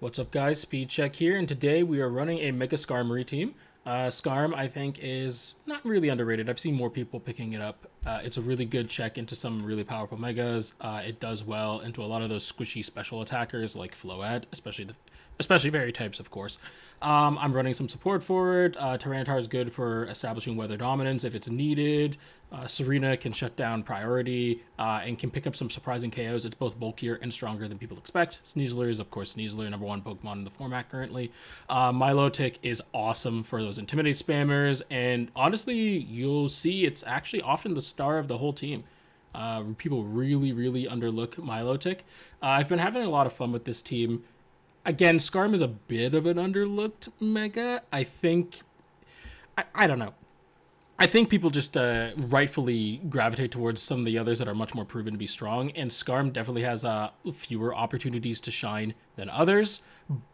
What's up, guys? Speed Check here, and today we are running a Mega Skarmory team. Skarm, I think, is not really underrated. I've seen more people picking it up. It's a really good check into some really powerful Megas. It does well into a lot of those squishy special attackers like Floette, especially fairy types, of course. I'm running some support for it. Tyranitar is good for establishing weather dominance if it's needed. Serena can shut down priority and can pick up some surprising KOs. It's both bulkier and stronger than people expect. Sneasler is, of course, Sneasler, number one Pokemon in the format currently. Milotic is awesome for those Intimidate spammers, and honestly, you'll see it's actually often the star of the whole team. People really underlook Milotic. I've been having a lot of fun with this team. Again, Skarm is a bit of an underlooked Mega. I think... I don't know. I think people just rightfully gravitate towards some of the others that are much more proven to be strong, and Skarm definitely has fewer opportunities to shine than others,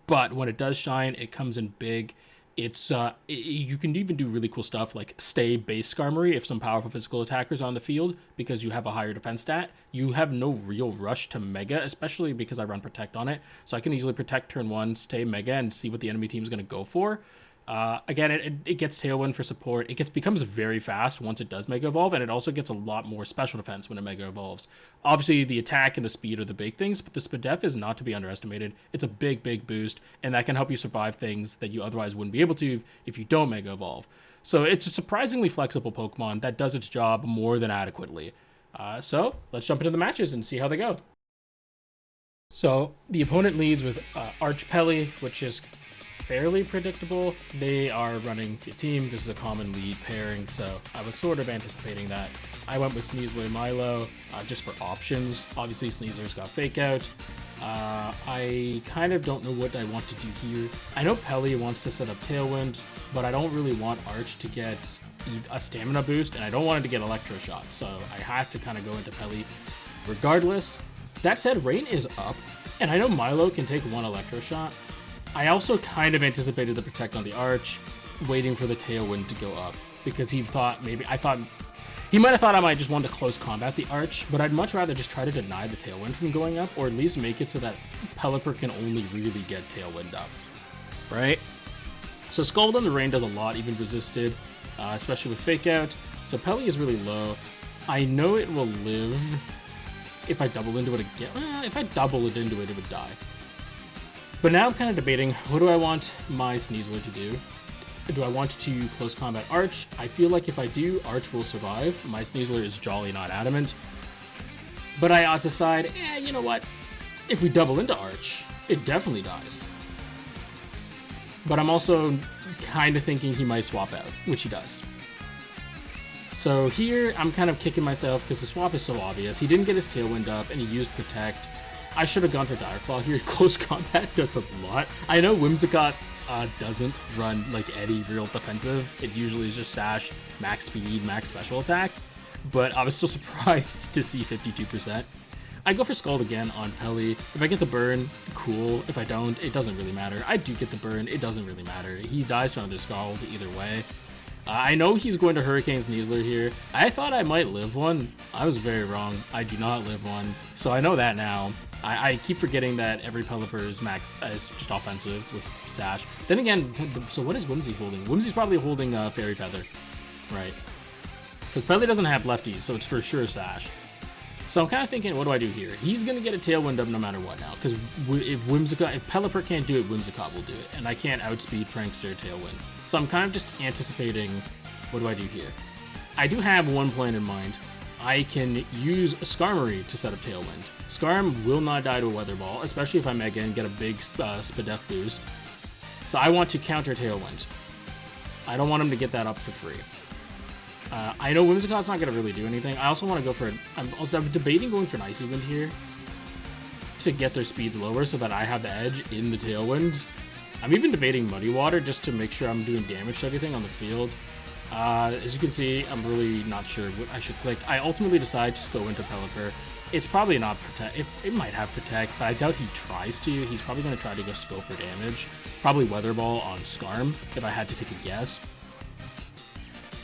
but when it does shine, it comes in big. You can even do really cool stuff like stay base Skarmory if some powerful physical attackers are on the field because you have a higher defense stat. You have no real rush to Mega, especially because I run Protect on it, so I can easily Protect turn 1, stay Mega, and see what the enemy team is going to go for. Again, it gets Tailwind for support. It becomes very fast once it does Mega Evolve, and it also gets a lot more special defense when it Mega Evolves. Obviously, the attack and the speed are the big things, but the Spadef is not to be underestimated. It's a big boost, and that can help you survive things that you otherwise wouldn't be able to if you don't Mega Evolve. So it's a surprisingly flexible Pokemon that does its job more than adequately. So let's jump into the matches and see how they go. So the opponent leads with Arch Pelly, which is fairly predictable. They are running a team. This is a common lead pairing, so I was sort of anticipating that. I went with Sneasler and Milo just for options. Obviously, Sneasler's got Fake Out. I kind of don't know what I want to do here. I know Pelly wants to set up Tailwind, but I don't really want Arch to get a stamina boost, and I don't want it to get Electro Shot, so I have to kind of go into Pelly regardless. That said, Rain is up, and I know Milo can take one Electro Shot. I also kind of anticipated the Protect on the Arch, waiting for the Tailwind to go up, because he thought he might have thought I might just want to close combat the Arch, but I'd much rather just try to deny the Tailwind from going up, or at least make it so that Pelipper can only really get Tailwind up, right? So Scald on the Rain does a lot, even resisted, especially with Fake Out. So Pelly is really low. I know it will live if I double into it again. If I double it into it, it would die. But now I'm kind of debating, what do I want my Sneasler to do? Do I want to close combat Arch? I feel like if I do, Arch will survive. My Sneasler is jolly not adamant. But I decide, you know what? If we double into Arch, it definitely dies. But I'm also kind of thinking he might swap out, which he does. So here, I'm kind of kicking myself because the swap is so obvious. He didn't get his Tailwind up, and he used Protect. I should have gone for Dire Claw here. Close combat does a lot. I know Whimsicott doesn't run like any real defensive. It usually is just Sash, max speed, max special attack. But I was still surprised to see 52%. I go for Scald again on Pelly. If I get the burn, cool. If I don't, it doesn't really matter. I do get the burn, it doesn't really matter. He dies to another Scald either way. I know he's going to Hurricane Sneasler here. I thought I might live one. I was very wrong. I do not live one. So I know that now. I keep forgetting that every Pelipper is is just offensive with Sash. Then again, so what is Whimsy holding? Whimsy's probably holding Fairy Feather, right? Because Pelly doesn't have lefties, so it's for sure Sash. So I'm kind of thinking, what do I do here? He's going to get a Tailwind up no matter what now, because if Pelipper can't do it, Whimsicott will do it, and I can't outspeed Prankster Tailwind. So I'm kind of just anticipating, what do I do here? I do have one plan in mind. I can use Skarmory to set up Tailwind. Skarm will not die to a Weather Ball, especially if I Mega and get a big Spadef boost. So I want to counter Tailwind. I don't want him to get that up for free. I know Whimsicott's not going to really do anything. I also want to go for... I'm debating going for an Icy Wind here to get their speed lower so that I have the edge in the Tailwind. I'm even debating Muddy Water just to make sure I'm doing damage to everything on the field. As you can see, I'm really not sure what I should click. I ultimately decide to just go into Pelipper. It's probably not Protect. It might have Protect, but I doubt he tries to. He's probably going to try to just go for damage. Probably Weather Ball on Skarm, if I had to take a guess.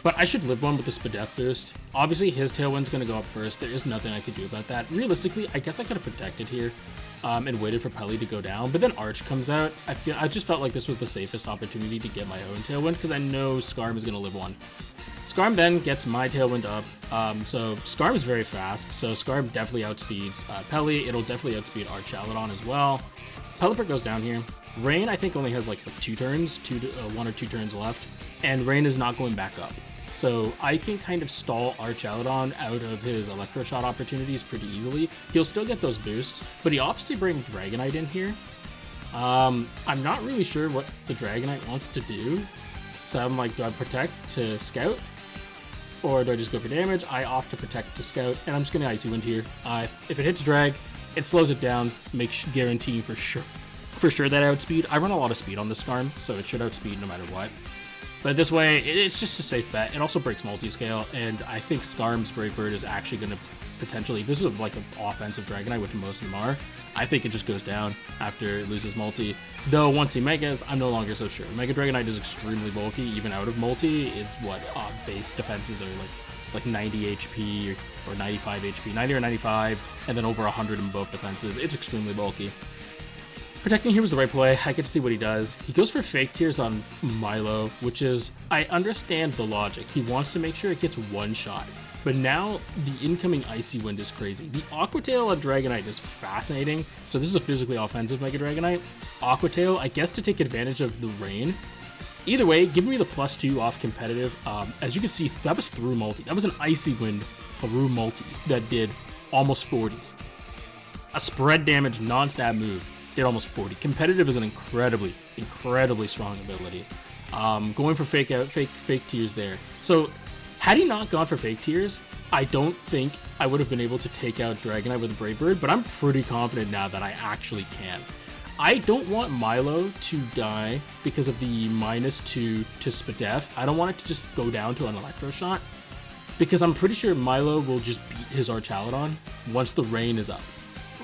But I should live one with the Spadef boost. Obviously, his Tailwind's going to go up first. There is nothing I could do about that. Realistically, I guess I could have protected here. and waited for Pelly to go down, but then Arch comes out. I just felt like this was the safest opportunity to get my own Tailwind, because I know Skarm is going to live one. Skarm then gets my Tailwind up, so Skarm is very fast, so Skarm definitely outspeeds Pelly. It'll definitely outspeed Archaladon as well. Pelipper goes down here. Rain, I think, only has like 2 turns, 1 or 2 turns left, and Rain is not going back up. So I can kind of stall Archaladon out of his Electro Shot opportunities pretty easily. He'll still get those boosts, but he opts to bring Dragonite in here. I'm not really sure what the Dragonite wants to do. So I'm like, do I protect to Scout? Or do I just go for damage? I opt to protect to Scout, and I'm just going to Icy Wind here. If it hits Drag, it slows it down, guaranteeing for sure that outspeed. I run a lot of speed on this Skarm, so it should outspeed no matter what. But this way, it's just a safe bet. It also breaks multi-scale, and I think Skarm's Brave Bird is actually going to potentially, if this is like an offensive Dragonite, which most of them are, I think it just goes down after it loses multi. Though once he Megas, I'm no longer so sure. Mega Dragonite is extremely bulky, even out of multi. It's what base defenses are like 90 HP or 95 HP, 90 or 95, and then over 100 in both defenses. It's extremely bulky. Protecting here was the right play. I get to see what he does. He goes for Fake Tears on Milo, which is, I understand the logic. He wants to make sure it gets one shot. But now the incoming Icy Wind is crazy. The Aqua Tail on Dragonite is fascinating. So this is a physically offensive Mega Dragonite. Aqua Tail, I guess, to take advantage of the rain. Either way, give me the +2 off competitive. As you can see, that was through multi. That was an Icy Wind through multi that did almost 40. A spread damage non-stab move did almost 40. Competitive is an incredibly strong ability. Going for fake tears there. So had he not gone for Fake Tears, I don't think I would have been able to take out Dragonite with a Brave Bird, but I'm pretty confident now that I actually can. I don't want Milo to die because of the -2 to Spadef. I don't want it to just go down to an Electro Shot, because I'm pretty sure Milo will just beat his Archaladon once the rain is up.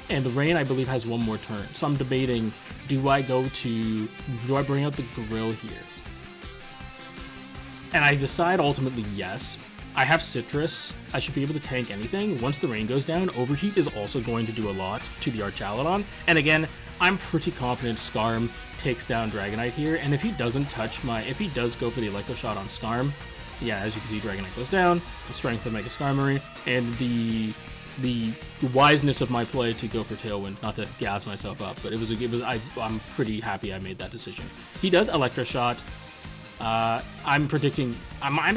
And the rain, I believe, has one more turn. So I'm debating, do I bring out the Grill here? And I decide ultimately yes. I have Citrus. I should be able to tank anything. Once the rain goes down, Overheat is also going to do a lot to the Archaladon. And again, I'm pretty confident Skarm takes down Dragonite here. And if he doesn't touch if he does go for the Electro Shot on Skarm, yeah, as you can see, Dragonite goes down. The strength of Mega Skarmory, and the wiseness of my play to go for Tailwind, not to gas myself up, but I'm pretty happy I made that decision. He does Electro Shot. I'm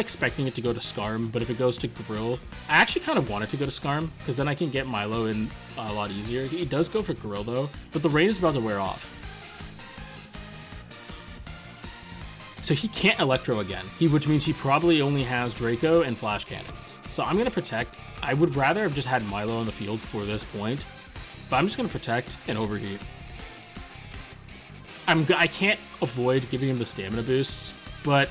expecting it to go to Skarm, but if it goes to Grill, I actually kind of want it to go to Skarm, because then I can get Milo in a lot easier. He does go for Grill though, but the rain is about to wear off. So he can't Electro again, which means he probably only has Draco and Flash Cannon. So I'm going to Protect. I would rather have just had Milo on the field for this point, but I'm just going to Protect and Overheat. I can't avoid giving him the stamina boosts, but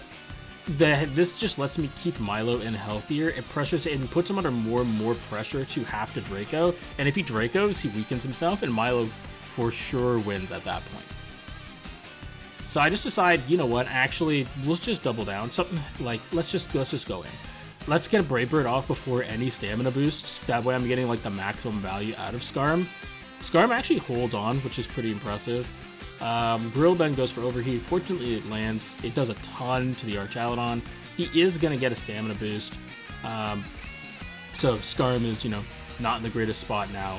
this just lets me keep Milo in healthier. It pressures it and puts him under more and more pressure to have to Draco, and if he Dracos, he weakens himself, and Milo for sure wins at that point. So I just decide, you know what, actually, let's just double down. Something like, let's just go in. Let's get a Brave Bird off before any stamina boosts. That way I'm getting like the maximum value out of Skarm. Skarm actually holds on, which is pretty impressive. Grill then goes for Overheat. Fortunately, it lands. It does a ton to the Archaladon. He is going to get a stamina boost. So Skarm is, not in the greatest spot now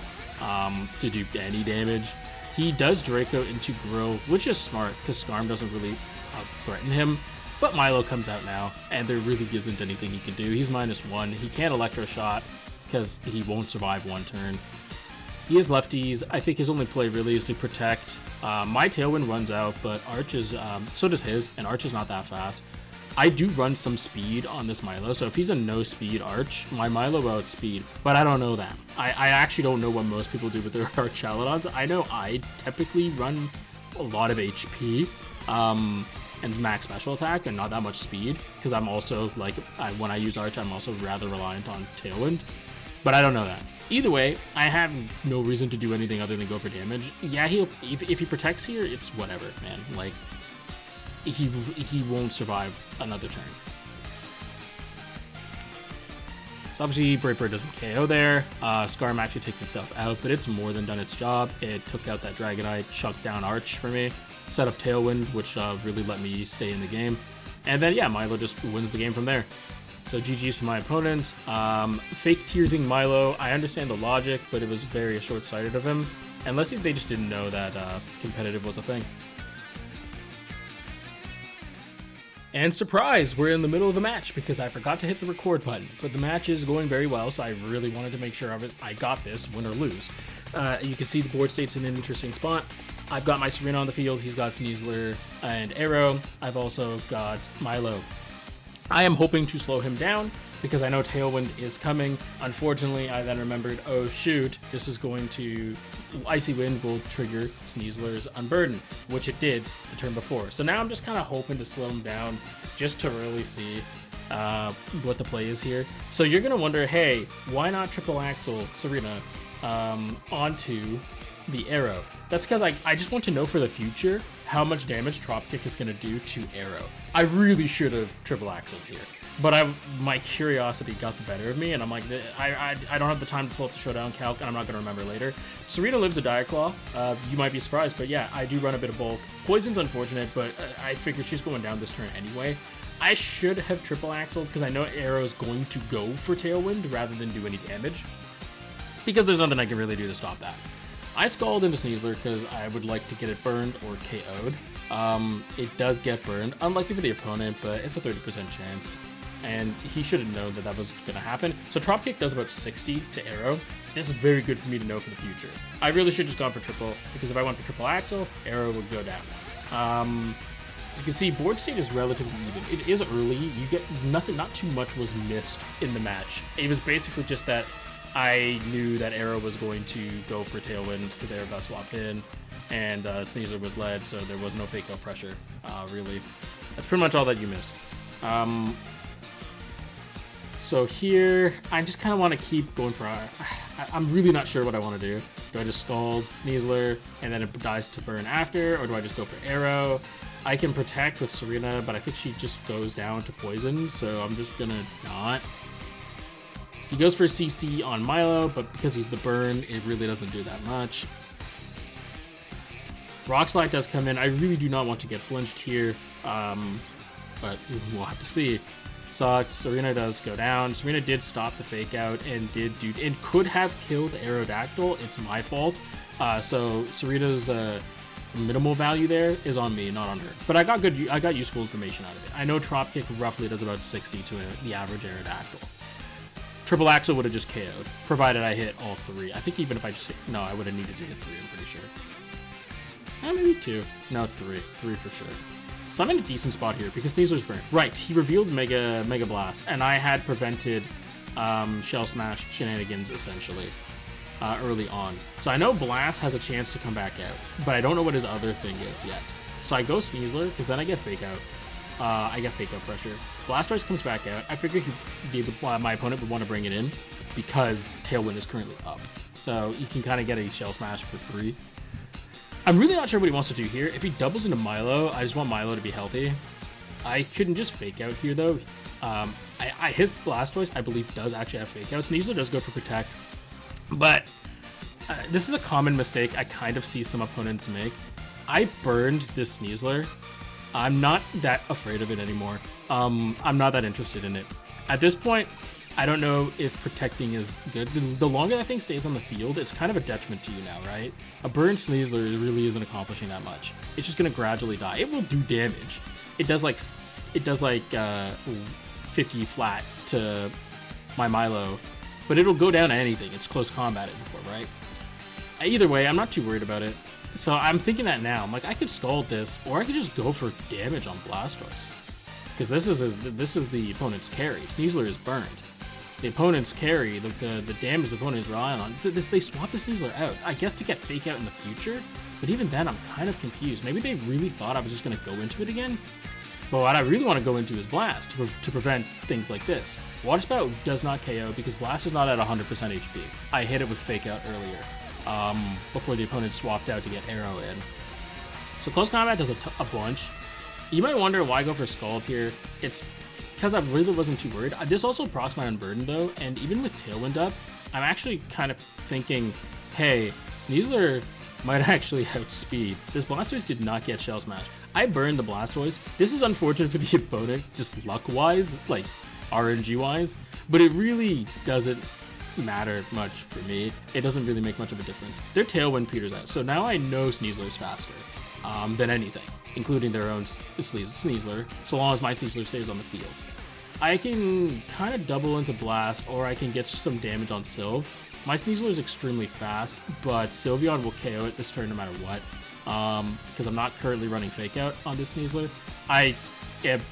to do any damage. He does Draco into Grill, which is smart because Skarm doesn't really threaten him. But Milo comes out now, and there really isn't anything he can do. He's -1. He can't Electro Shot because he won't survive one turn. He has lefties. I think his only play really is to Protect. My Tailwind runs out, but Arch is, so does his, and Arch is not that fast. I do run some speed on this Milo, so if he's a no-speed Arch, my Milo will outspeed, but I don't know that. I actually don't know what most people do with their Archaladons. I know I typically run a lot of HP, and max special attack, and not that much speed, because I'm also, when I use Arch, I'm also rather reliant on Tailwind, but I don't know that. Either way, I have no reason to do anything other than go for damage. Yeah, if he Protects here, it's whatever, man. Like, he won't survive another turn. So obviously Brave Bird doesn't KO there. Skarm actually takes itself out, but it's more than done its job. It took out that Dragonite, chucked down Arch for me, set up Tailwind, which really let me stay in the game. And then, yeah, Milo just wins the game from there. So GG's to my opponent. Fake tearsing Milo, I understand the logic, but it was very short-sighted of him. Unless they just didn't know that competitive was a thing. And surprise, we're in the middle of the match because I forgot to hit the record button. But the match is going very well, so I really wanted to make sure I got this, win or lose. You can see the board state's in an interesting spot. I've got my Serena on the field, he's got Sneasler and Arrow. I've also got Milo. I am hoping to slow him down because I know Tailwind is coming. Unfortunately, I then remembered, oh shoot, this is going to... Icy Wind will trigger Sneasler's Unburden, which it did the turn before. So now I'm just kind of hoping to slow him down just to really see what the play is here. So you're going to wonder, hey, why not triple axle Serena onto the Arrow? That's because I just want to know for the future how much damage Dropkick is going to do to Arrow. I really should have triple axled here, but my curiosity got the better of me, and I'm like, I don't have the time to pull up the showdown calc, and I'm not going to remember later. Serena lives a Dire Claw. You might be surprised, but yeah, I do run a bit of bulk. Poison's unfortunate, but I figured she's going down this turn anyway. I should have triple axled because I know Arrow's going to go for Tailwind rather than do any damage, because there's nothing I can really do to stop that. I Scald into Sneasler because I would like to get it burned or KO'd. It does get burned, unlucky for the opponent, but it's a 30% chance. And he should have known that that was going to happen. So Dropkick does about 60 to Arrow. This is very good for me to know for the future. I really should have just gone for triple, because if I went for triple axle, Arrow would go down. You can see board state is relatively even. It is early. You get nothing, not too much was missed in the match. It was basically just that I knew that Arrow was going to go for Tailwind because Arrow got swapped in, and Sneasler was led, so there was no fake out pressure, really. That's pretty much all that you missed. So here, I just kind of want to keep going for... I'm really not sure what I want to do. Do I just Scald Sneasler, and then it dies to burn after, or do I just go for Arrow? I can protect with Serena, but I think she just goes down to Poison, so I'm just gonna not. He goes for CC on Milo, but because he's the burn, it really doesn't do that much. Rock Slide does come in. I really do not want to get flinched here, but we'll have to see. Sucks. Serena does go down. Serena did stop the fake out and could have killed Aerodactyl. It's my fault. So Serena's minimal value there is on me, not on her. But I got useful information out of it. I know Dropkick roughly does about 60 to the average Aerodactyl. Triple Axle would have just KO'd, provided I hit all three. I think even if I just hit... No, I would have needed to hit three, I'm pretty sure. Maybe two. No, three. Three for sure. So I'm in a decent spot here because Sneasler's burnt. Right, he revealed Mega Blast, and I had prevented Shell Smash shenanigans, essentially, early on. So I know Blast has a chance to come back out, but I don't know what his other thing is yet. So I go Sneasler, because then I get Fake Out. I get Fake Out pressure. Blastoise comes back out. I figured my opponent would want to bring it in because Tailwind is currently up. So you can kind of get a Shell Smash for free. I'm really not sure what he wants to do here. If he doubles into Milo, I just want Milo to be healthy. I couldn't just Fake Out here, though. His Blastoise, I believe, does actually have Fake Out. Sneasler does go for Protect. But this is a common mistake I kind of see some opponents make. I burned this Sneasler. I'm not that afraid of it anymore. I'm not that interested in it. At this point, I don't know if protecting is good. The longer that thing stays on the field, it's kind of a detriment to you now, right? A burned Sneasler really isn't accomplishing that much. It's just going to gradually die. It will do damage. It does like 50 flat to my Milo, but it'll go down to anything. It's close combated before, right? Either way, I'm not too worried about it. So I'm thinking that now. I'm like, I could Scald this, or I could just go for damage on Blastoise. Because this is the opponent's carry. Sneasler is burned. The opponent's carry, the damage the opponent is relying on. They swap the Sneasler out, I guess to get Fake Out in the future, but even then I'm kind of confused. Maybe they really thought I was just going to go into it again? But what I really want to go into is Blast to prevent things like this. Water Spout does not KO because Blast is not at 100% HP. I hit it with Fake Out earlier, before the opponent swapped out to get Arrow in. So Close Combat does a bunch. You might wonder why go for Scald here. It's because I really wasn't too worried. This also procs my Unburden though, and even with Tailwind up, I'm actually kind of thinking, hey, Sneasler might actually outspeed. This Blastoise did not get Shell Smash. I burned the Blastoise. This is unfortunate for the opponent, just luck-wise, like RNG-wise, but it really doesn't matter much for me. It doesn't really make much of a difference. Their Tailwind peters out, so now I know Sneasler's faster than anything, including their own Sneasler, so long as my Sneasler stays on the field. I can kind of double into Blast, or I can get some damage on Sylve. My Sneasler is extremely fast, but Sylveon will KO it this turn no matter what, because I'm not currently running Fake Out on this Sneasler. I am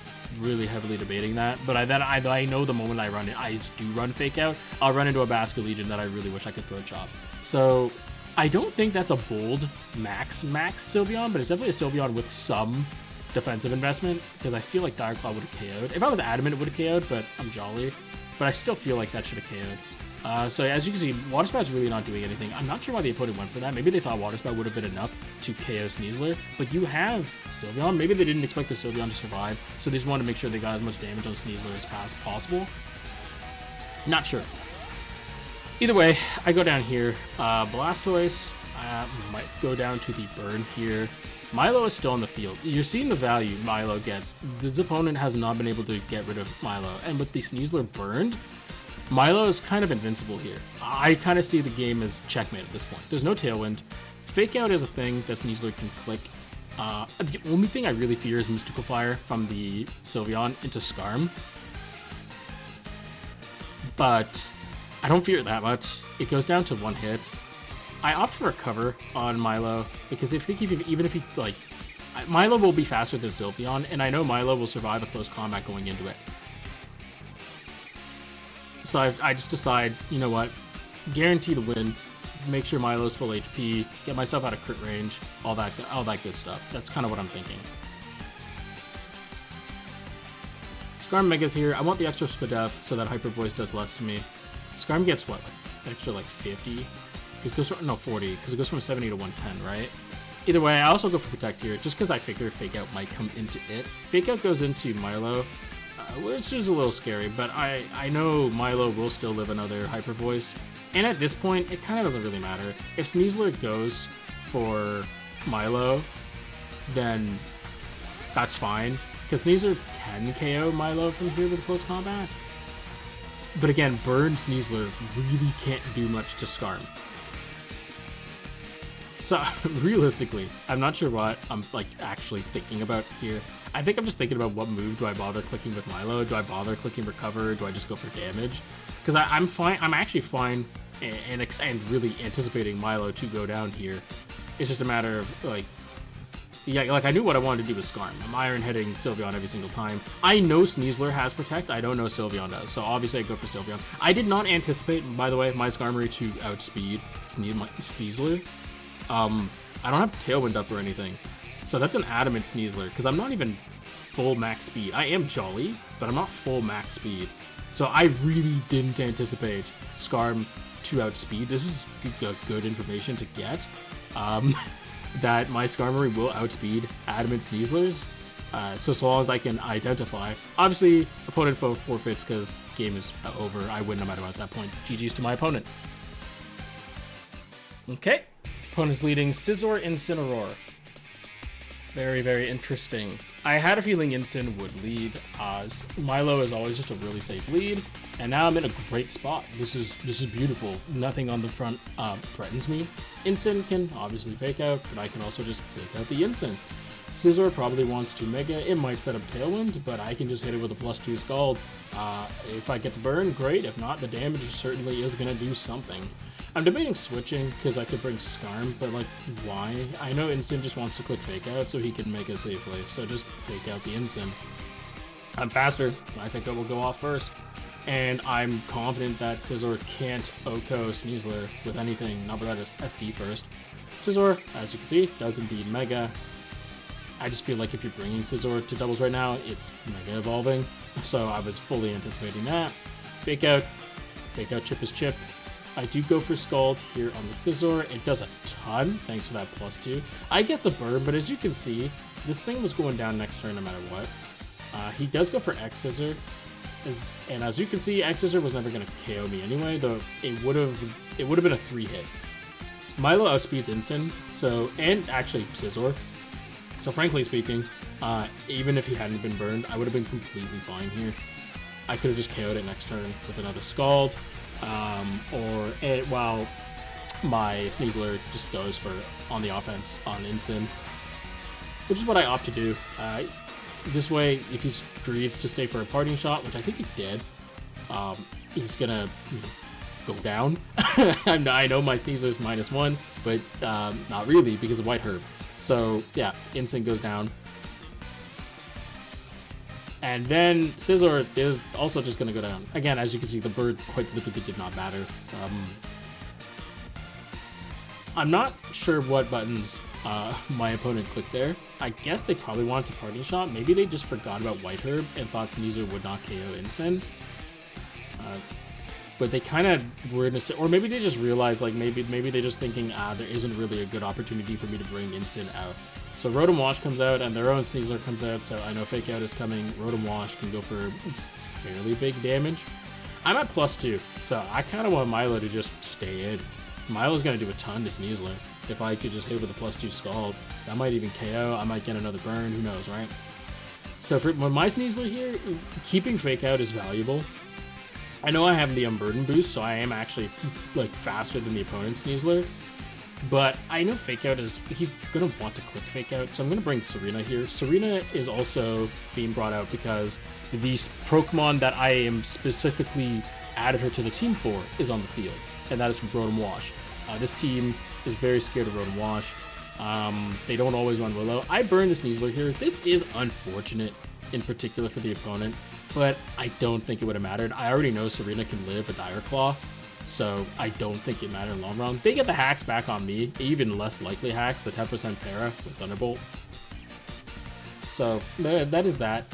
really heavily debating that, but I know the moment I run it, I do run Fake Out, I'll run into a Basculegion that I really wish I could throw Chop. So I don't think that's a bold max Sylveon, but it's definitely a Sylveon with some defensive investment, because I feel like Dire Claw would have KO'd. If I was adamant, it would have KO'd, but I'm jolly. But I still feel like that should have KO'd. So as you can see, Water Spout's really not doing anything. I'm not sure why the opponent went for that. Maybe they thought Water Spout would have been enough to KO Sneasler, but you have Sylveon. Maybe they didn't expect their Sylveon to survive, so they just wanted to make sure they got as much damage on Sneasler as possible. Not sure. Either way, I go down here. Blastoise might go down to the burn here. Milo is still on the field. You're seeing the value Milo gets. This opponent has not been able to get rid of Milo, and with the Sneasler burned, Milo is kind of invincible here. I kind of see the game as checkmate at this point. There's no Tailwind. Fake Out is a thing that Sneasler can click. The only thing I really fear is Mystical Fire from the Sylveon into Skarm. But I don't fear it that much. It goes down to one hit. I opt for a cover on Milo, because even if he, like, Milo will be faster than Sylveon, and I know Milo will survive a close combat going into it. So I just decide, you know what, guarantee the win, make sure Milo's full HP, get myself out of crit range, all that good stuff. That's kind of what I'm thinking. Skarm Mega's here. I want the extra Spadef so that Hyper Voice does less to me. Skarm gets what, like extra like 50? It goes from, no, 40, because it goes from 70 to 110, right? Either way, I also go for Protect here, just because I figure Fake Out might come into it. Fake Out goes into Milo, which is a little scary, but I know Milo will still live another Hyper Voice, and at this point, it kind of doesn't really matter. If Sneasler goes for Milo, then that's fine, because Sneasler can KO Milo from here with close combat. But again, Burn Sneasler really can't do much to Skarm. So, realistically, I'm not sure what I'm, like, actually thinking about here. I think I'm just thinking about what move do I bother clicking with Milo? Do I bother clicking Recover? Do I just go for damage? Because I'm fine. I'm actually fine and really anticipating Milo to go down here. It's just a matter of, like, yeah, like I knew what I wanted to do with Skarm. I'm Iron Heading Sylveon every single time. I know Sneasler has Protect. I don't know Sylveon does. So obviously I go for Sylveon. I did not anticipate, by the way, my Skarmory to outspeed Sneasler. I don't have Tailwind up or anything, so that's an adamant Sneasler, because I'm not even full max speed. I am jolly, but I'm not full max speed, so I really didn't anticipate Skarm to outspeed. This is good information to get, that my Skarmory will outspeed adamant Sneaslers, so long as I can identify. Obviously, opponent forfeits because game is over. I win no matter what at that point. GG's to my opponent. Okay. Opponent's leading Scizor, Incineroar. Very, very interesting. I had a feeling Incin would lead. Milo is always just a really safe lead, and now I'm in a great spot. This is beautiful. Nothing on the front threatens me. Incin can obviously Fake Out, but I can also just Fake Out the Incin. Scizor probably wants to Mega. It might set up Tailwind, but I can just hit it with a +2 Scald. If I get the burn, great. If not, the damage certainly is going to do something. I'm debating switching because I could bring Skarm, but like, why? I know Incin just wants to click Fake Out so he can make it safely, so just Fake Out the Incin. I'm faster. My Fake Out will go off first, and I'm confident that Scizor can't OHKO Sneasler with anything, not without SD first. Scizor, as you can see, does indeed Mega. I just feel like if you're bringing Scizor to doubles right now, it's Mega evolving, so I was fully anticipating that. Fake Out Chip is Chip. I do go for Scald here on the Scizor. It does a ton, thanks for that +2. I get the burn, but as you can see, this thing was going down next turn no matter what. He does go for X Scissor, And as you can see, X-Scissor was never going to KO me anyway, though it would have been a 3-hit. Milo outspeeds Incin, so, and actually Scizor. So frankly speaking, even if he hadn't been burned, I would have been completely fine here. I could have just KO'd it next turn with another Scald, while my Sneasler just goes for on the offense on Incin, which is what I opt to do. This way, if he greeds to stay for a parting shot, which I think he did, he's gonna go down. I know my Sneasler's -1, but not really because of White Herb. So yeah, Incin goes down. And then Scizor is also just going to go down. Again, as you can see, the bird quite literally did not matter. I'm not sure what buttons my opponent clicked there. I guess they probably wanted to parting shot. Maybe they just forgot about White Herb and thought Sneasler would not KO Incin. But they kind of were in a... Or maybe they just realized, like, maybe they're just thinking, there isn't really a good opportunity for me to bring Incin out. So Rotom Wash comes out, and their own Sneasler comes out, so I know Fake Out is coming. Rotom Wash can go for fairly big damage. I'm at +2, so I kind of want Milo to just stay in. Milo's going to do a ton to Sneasler. If I could just hit with a +2 Scald, that might even KO. I might get another burn, who knows, right? So for my Sneasler here, keeping Fake Out is valuable. I know I have the Unburden boost, so I am actually like faster than the opponent's Sneasler. But I know Fake Out he's going to want to click Fake Out, so I'm going to bring Serena here. Serena is also being brought out because the Pokemon that I am specifically added her to the team for is on the field, and that is from Rotom Wash. This team is very scared of Rotom Wash. They don't always run Willow. I burned the Sneasler here. This is unfortunate, in particular for the opponent, but I don't think it would have mattered. I already know Serena can live a Dire Claw, so I don't think it mattered in the long run. They get the hacks back on me, even less likely hacks, the 10% para with Thunderbolt. So that is that.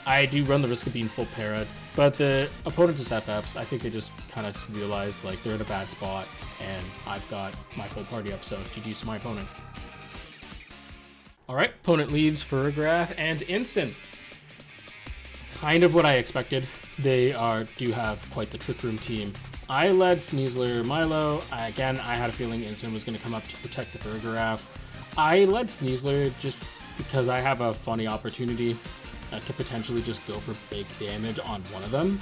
I do run the risk of being full para, but the opponent just FFs. I think they just kind of realize like they're in a bad spot, and I've got my full party up, so GG's to my opponent. Alright, opponent leads Ferrograph and Incin. Kind of what I expected. They do have quite the Trick Room team. I led Sneasler Milo. Again, I had a feeling Incin was going to come up to protect the Ferrograph. I led Sneasler just because I have a funny opportunity to potentially just go for big damage on one of them.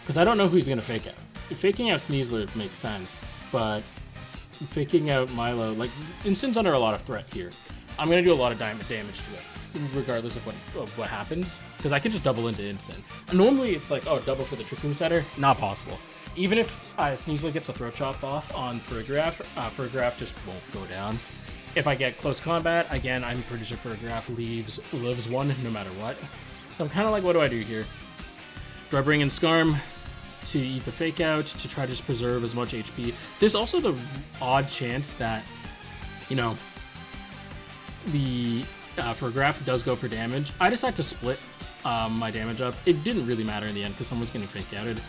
Because I don't know who he's going to fake out. Faking out Sneasler makes sense, but faking out Milo, like, Incin's under a lot of threat here. I'm going to do a lot of damage to it, regardless of what happens, because I can just double into Incin. Normally, it's like, oh, double for the Trick Room setter. Not possible. Even if Sneasler gets a Throat Chop off on Ferrograph, Ferrograph just won't go down. If I get close combat, again, I'm pretty sure Ferrograph lives one no matter what. So I'm kind of like, what do I do here? Do I bring in Skarm to eat the Fake Out, to try to just preserve as much HP? There's also the odd chance that, you know, the Ferrograph does go for damage. I decided to split my damage up. It didn't really matter in the end because someone's getting Fake Outed.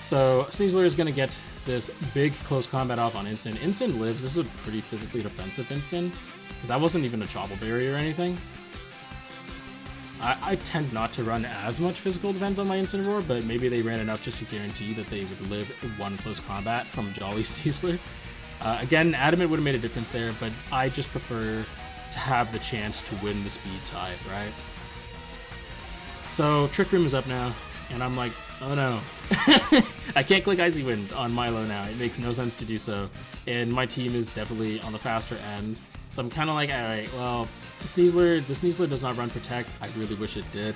So Sneasler is going to get this big close combat off on Incin. Incin lives. This is a pretty physically defensive Incin, because that wasn't even a Chobble Berry or anything. I tend not to run as much physical defense on my Incineroar, but maybe they ran enough just to guarantee that they would live one close combat from Jolly Sneasler. Again, Adamant would have made a difference there, but I just prefer to have the chance to win the speed tie, right? So Trick Room is up now, and I'm like, oh no. I can't click Icy Wind on Milo now. It makes no sense to do so. And my team is definitely on the faster end. So I'm kind of like, alright, well, the Sneasler does not run Protect. I really wish it did.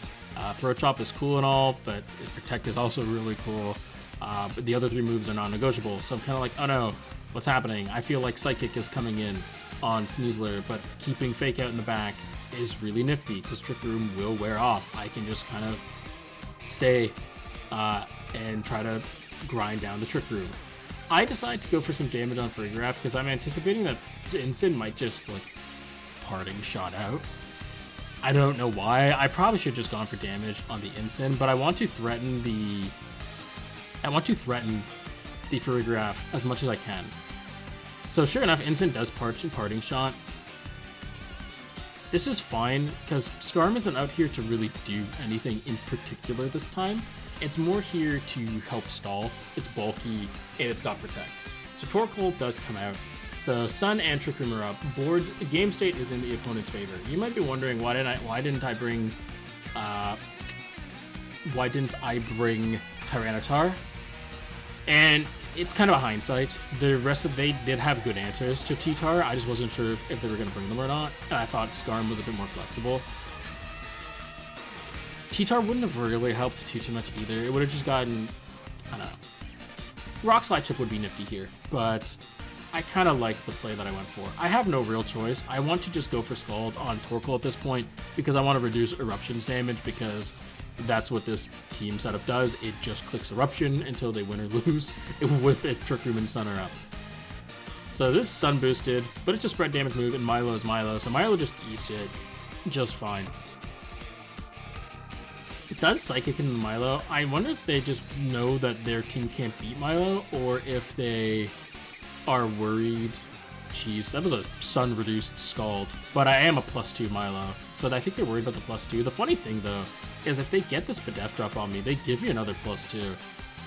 Throat Chop is cool and all, but Protect is also really cool. But the other three moves are non-negotiable. So I'm kind of like, oh no, what's happening? I feel like Psychic is coming in on Sneasler, but keeping Fake Out in the back is really nifty because Trick Room will wear off. I can just kind of stay and try to grind down the Trick Room. I decide to go for some damage on Ferrograph because I'm anticipating that Incin might just like parting shot out. I don't know why. I probably should have just gone for damage on the Incin, but I want to threaten the Ferrograph as much as I can. So sure enough, Incin does parting shot. This is fine, because Skarm isn't out here to really do anything in particular this time. It's more here to help stall. It's bulky, and it's got Protect. So Torkoal does come out. So Sun and Trick Room are up. Board game state is in the opponent's favor. You might be wondering why didn't I bring Tyranitar? And it's kind of a hindsight. The rest of they did have good answers to T-Tar. I just wasn't sure if they were going to bring them or not. And I thought Skarm was a bit more flexible. T-Tar wouldn't have really helped too much either. It would have just gotten, I don't know. Rock Slide Chip would be nifty here, but I kind of like the play that I went for. I have no real choice. I want to just go for Scald on Torkoal at this point because I want to reduce Eruption's damage, because that's what this team setup does. It just clicks Eruption until they win or lose with it. Trick Room and Sun are up. So this is Sun boosted, but it's a spread damage move, and Milo is Milo, so Milo just eats it just fine. It does Psychic in Milo. I wonder if they just know that their team can't beat Milo, or if they are worried. Jeez, that was a Sun reduced Scald, but I am a +2 Milo, so I think they're worried about the +2. The funny thing though is if they get this Pedef drop on me, they give me another +2.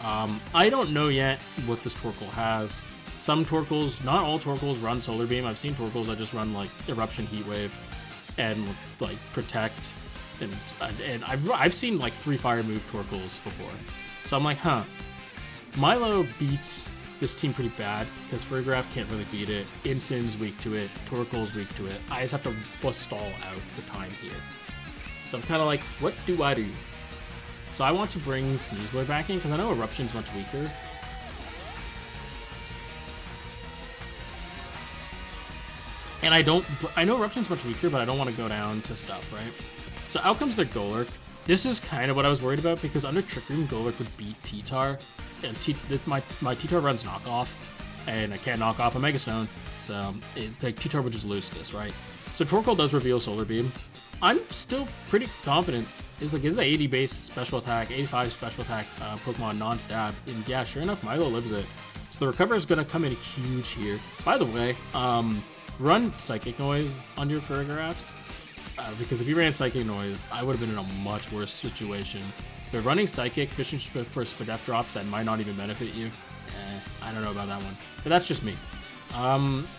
I don't know yet what this Torkoal has. Some Torkoals, not all Torkoals run Solar Beam. I've seen Torkoals that just run like Eruption, Heat Wave, and like Protect, and I've seen like 3 Fire move Torkoals before. So I'm like, huh, Milo beats this team pretty bad because Fergraph can't really beat it. Insyn's weak to it. Torkoal's weak to it. I just have to bust stall out for time here. So I'm kind of like, what do I do? So I want to bring Sneasler back in because I know Eruption's much weaker. And I know Eruption's much weaker, but I don't want to go down to stuff, right? So out comes their Golurk. This is kind of what I was worried about because under Trick Room, Golurk would beat T-Tar. And my T-Tar runs knockoff, and I can't knock off a Mega Stone, so T-Tar would just lose this, right? So Torkoal does reveal Solar Beam. I'm still pretty confident. It's an 80 base special attack, 85 special attack Pokemon non-stab, and yeah, sure enough, Milo lives it. So the recover is going to come in huge here. By the way, run Psychic Noise on your Ferrographs, because if you ran Psychic Noise, I would have been in a much worse situation. But running Psychic, fishing for Spadef drops that might not even benefit you, I don't know about that one. But that's just me.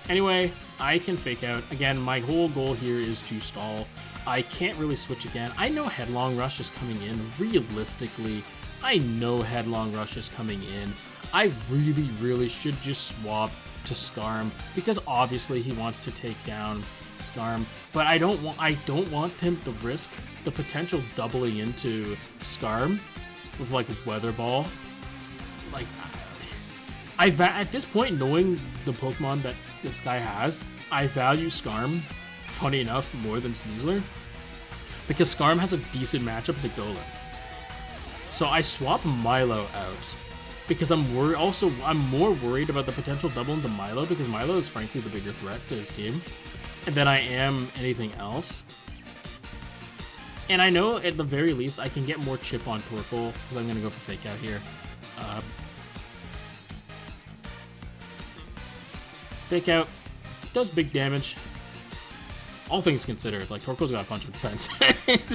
Anyway, I can Fake Out. Again, my whole goal here is to stall. I can't really switch again. I know Headlong Rush is coming in. Realistically, I know Headlong Rush is coming in. I really should just swap to Skarm, because obviously he wants to take down Skarm, but I don't want him to risk the potential doubling into Skarm with like Weather Ball. Like, at this point, knowing the Pokemon that this guy has, I value Skarm, funny enough, more than Sneasler, because Skarm has a decent matchup to Golurk. So I swap Milo out because I'm more worried about the potential double into Milo, because Milo is frankly the bigger threat to his team than I am anything else. And I know at the very least I can get more chip on Torkoal, because I'm going to go for Fake Out here. Fake Out does big damage. All things considered, like Torkoal's got a bunch of defense.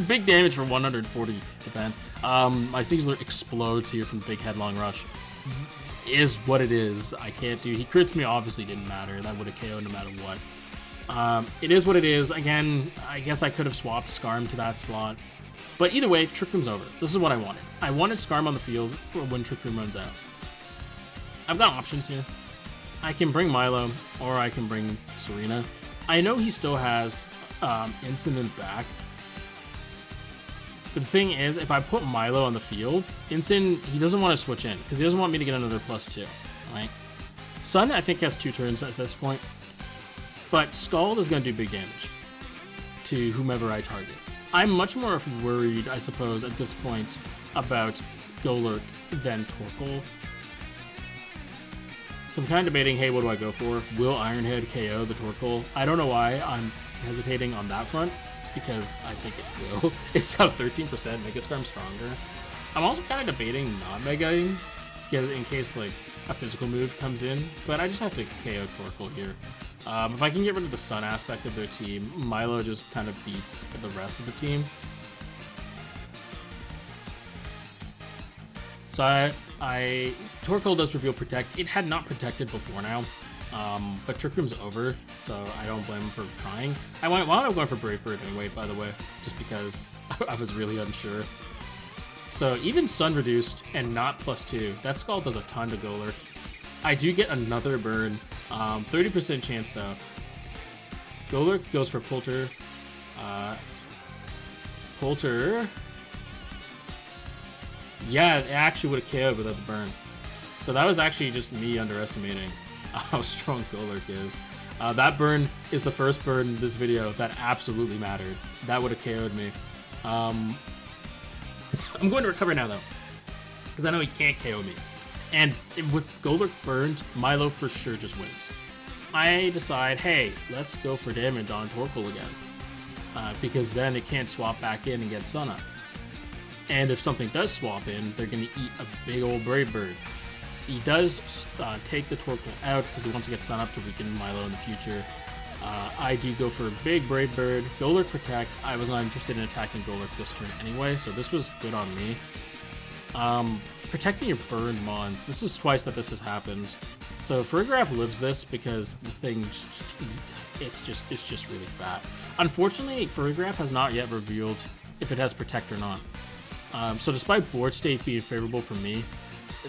Big damage for 140 defense. My Sneasler explodes here from Big Headlong Rush. Is what it is. I can't do. He crits me, obviously didn't matter. That would have KO'd no matter what. It is what it is. Again, I guess I could have swapped Skarm to that slot. But either way, Trick Room's over. This is what I wanted. I wanted Skarm on the field for when Trick Room runs out. I've got options here. I can bring Milo, or I can bring Serena. I know he still has Instant back. But the thing is, if I put Milo on the field, Instant, he doesn't want to switch in, because he doesn't want me to get another +2, right? Sun, I think, has 2 turns at this point. But Scald is going to do big damage to whomever I target. I'm much more worried, I suppose, at this point about Golurk than Torkoal. So I'm kind of debating, hey, what do I go for? Will Ironhead KO the Torkoal? I don't know why I'm hesitating on that front, because I think it will. It's got 13%, Mega Skarm stronger. I'm also kind of debating not Megaing, in case, like, a physical move comes in, but I just have to KO Torkoal here. If I can get rid of the Sun aspect of their team, Milo just kind of beats the rest of the team. So Torkoal does reveal Protect. It had not protected before now, but Trick Room's over, so I don't blame him for trying. I wound up going for Brave Bird anyway, by the way, just because I was really unsure. So even Sun reduced and not +2, that Skull does a ton to Golurk. I do get another burn, 30% chance though. Golurk goes for Polter. Polter. Yeah, it actually would have KO'd without the burn. So that was actually just me underestimating how strong Golurk is. That burn is the first burn in this video that absolutely mattered. That would have KO'd me. I'm going to recover now though, because I know he can't KO me. And with Golurk burned, Milo for sure just wins. I decide, hey, let's go for damage on Torkoal again, because then it can't swap back in and get Sun up. And if something does swap in, they're going to eat a big old Brave Bird. He does take the Torkoal out because he wants to get Sun up to weaken Milo in the future. I do go for a big Brave Bird. Golurk protects. I was not interested in attacking Golurk this turn anyway, so this was good on me. Protecting your burned mons. This is twice that this has happened. So Farigiraf lives this because the thing, it's just really fat. Unfortunately, Farigiraf has not yet revealed if it has Protect or not. So despite board state being favorable for me,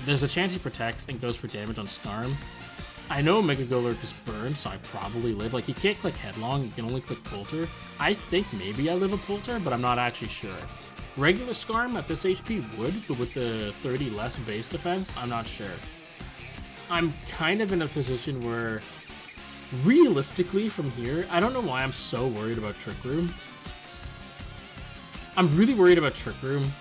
there's a chance he protects and goes for damage on Skarm. I know Mega Golurk is burned, so I probably live. Like, you can't click Headlong, you can only click Polter. I think maybe I live a Polter, but I'm not actually sure. Regular Skarm at this HP would, but with the 30 less base defense, I'm not sure. I'm kind of in a position where, realistically from here, I don't know why I'm so worried about Trick Room. I'm really worried about Trick Room,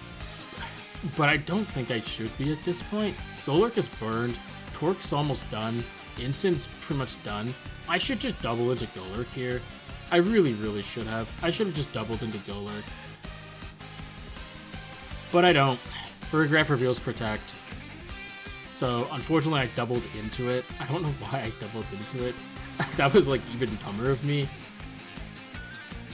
but I don't think I should be at this point. Golurk is burned, Torque's almost done, Instant's pretty much done. I should just double into Golurk here. I really should have. I should have just doubled into Golurk. But I don't. Farigiraf reveals Protect. So, unfortunately, I doubled into it. I don't know why I doubled into it. That was, like, even dumber of me.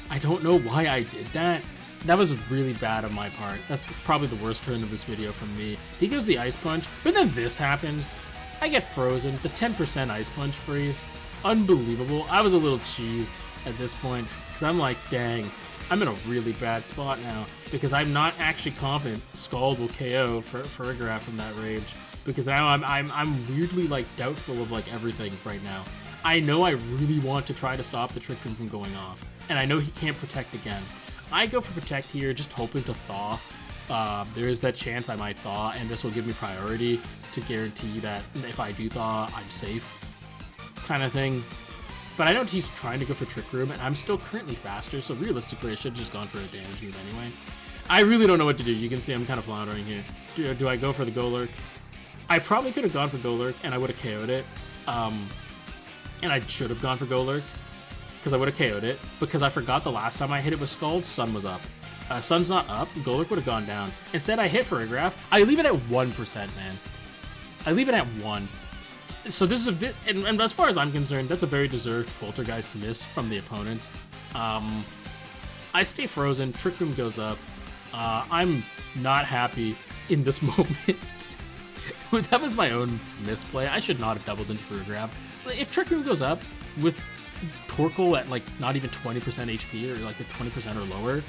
I don't know why I did that. That was really bad on my part. That's probably the worst turn of this video from me. He goes the Ice Punch, but then this happens. I get frozen. The 10% Ice Punch freeze. Unbelievable. I was a little cheesed at this point, because I'm like, dang, I'm in a really bad spot now, because I'm not actually confident Scald will KO for Farigiraf from that rage, because now I'm weirdly, like, doubtful of, like, everything right now. I know I really want to try to stop the Trick Room from going off, and I know he can't Protect again. I go for Protect here, just hoping to Thaw. There is that chance I might Thaw, and this will give me priority to guarantee that if I do Thaw, I'm safe, kind of thing. But I know he's trying to go for Trick Room, and I'm still currently faster, so realistically I should have just gone for a damage move anyway. I really don't know what to do. You can see I'm kind of floundering here. Do I go for the Golurk? I probably could have gone for Golurk, and I would have KO'd it. And I should have gone for Golurk, because I would have KO'd it, because I forgot the last time I hit it with Scald, Sun was up. Sun's not up, Golurk would have gone down. Instead, I hit Farigiraf. I leave it at 1%, man. I leave it at 1. So this is a bit, and as far as I'm concerned, that's a very deserved Poltergeist miss from the opponent. I stay frozen, Trick Room goes up. I'm not happy in this moment. That was my own misplay. I should not have doubled into Farigiraf. If Trick Room goes up with Torkoal at, like, not even 20% HP or, like, a 20% or lower,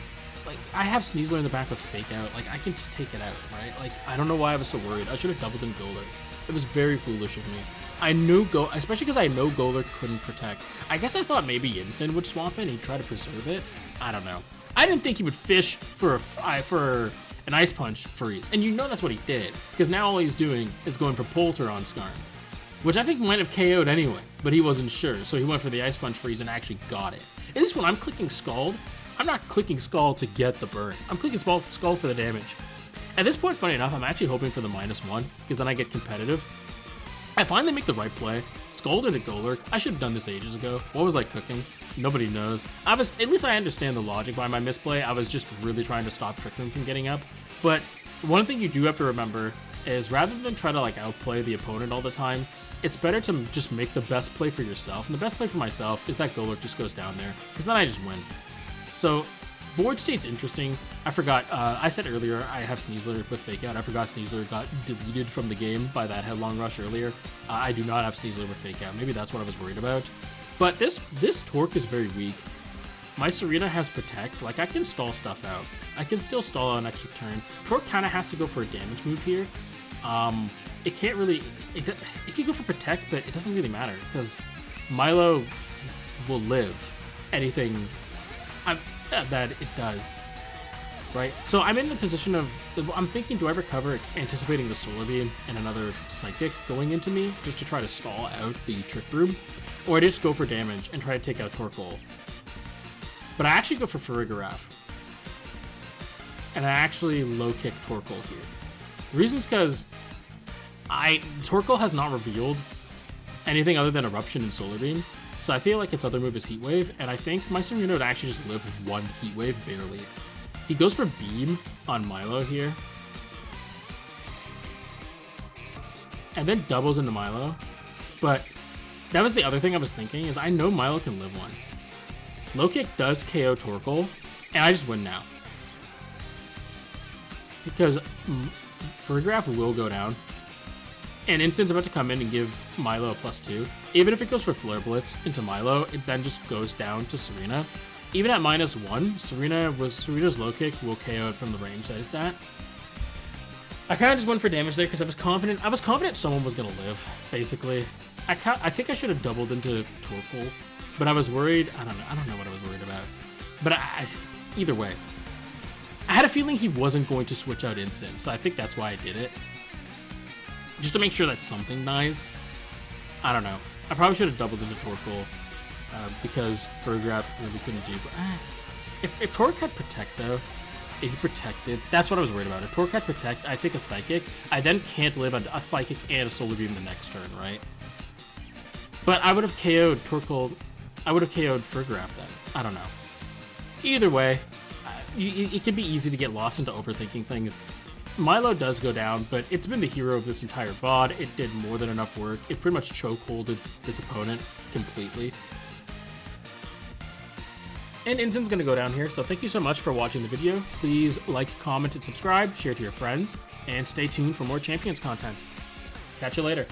like, I have Sneasler in the back with Fake Out. Like, I can just take it out, right? Like, I don't know why I was so worried. I should have doubled in Golurk. It was very foolish of me. I knew especially because I know Golurk couldn't Protect. I guess I thought maybe Yinsen would swap in. He'd try to preserve it. I don't know. I didn't think he would fish for an Ice Punch freeze, and you know that's what he did, because now all he's doing is going for Polter on Skarm, which I think might have KO'd anyway, but he wasn't sure, so he went for the Ice Punch freeze and actually got it. At least when I'm clicking Scald, I'm not clicking Scald to get the burn. I'm clicking Scald for the damage. At this point, funny enough, I'm actually hoping for the -1, because then I get competitive. I finally make the right play. Scald into Golurk. I should have done this ages ago. What was I cooking? Nobody knows. At least I understand the logic behind my misplay. I was just really trying to stop Trick Room from getting up. But one thing you do have to remember is rather than try to like outplay the opponent all the time, it's better to just make the best play for yourself. And the best play for myself is that Golurk just goes down there, because then I just win. So board state's interesting. I forgot, I said earlier I have Sneasler with Fake Out. I forgot Sneasler got deleted from the game by that Headlong Rush earlier. I do not have Sneasler with Fake Out. Maybe that's what I was worried about. But this Torque is very weak. My Serena has Protect. Like, I can stall stuff out. I can still stall an extra turn. Torque kind of has to go for a damage move here. It can't really... It can go for Protect, but it doesn't really matter, because Milo will live anything that it does. Right? So I'm in the position of... I'm thinking, do I recover anticipating the Solar Beam and another Psychic going into me, just to try to stall out the Trick Room? Or I just go for damage and try to take out Torkoal. But I actually go for Farigiraf. And I actually low-kick Torkoal here. The reason is because Torkoal has not revealed anything other than Eruption and Solar Beam. So I feel like its other move is Heat Wave, and I think my Serena would actually just live with one Heat Wave, barely. He goes for Beam on Milo here. And then doubles into Milo. But that was the other thing I was thinking, is I know Milo can live one. Low kick does KO Torkoal, and I just win now. Because Farigiraf will go down, and Instant's about to come in and give Milo a +2. Even if it goes for Flare Blitz into Milo, it then just goes down to Serena. Even at -1, Serena's low kick will KO it from the range that it's at. I kind of just went for damage there because I was confident someone was gonna live, basically. I think I should have doubled into Torkoal, but I was worried. I don't know what I was worried about. But either way, I had a feeling he wasn't going to switch out Instant, so I think that's why I did it. Just to make sure that something dies. I don't know. I probably should have doubled into Torkoal because Farigiraf really couldn't do. But if Torque had Protect though, if he protected, that's what I was worried about. If Torque had Protect, I take a Psychic. I then can't live on a Psychic and a Solar Beam the next turn, right? But I would have KO'd Torkoal. I would have KO'd Farigiraf then. I don't know. Either way, it can be easy to get lost into overthinking things. Milo does go down, but it's been the hero of this entire VOD. It did more than enough work. It pretty much chokeholded this opponent completely. And Instant's going to go down here, so thank you so much for watching the video. Please like, comment, and subscribe, share to your friends, and stay tuned for more Champions content. Catch you later.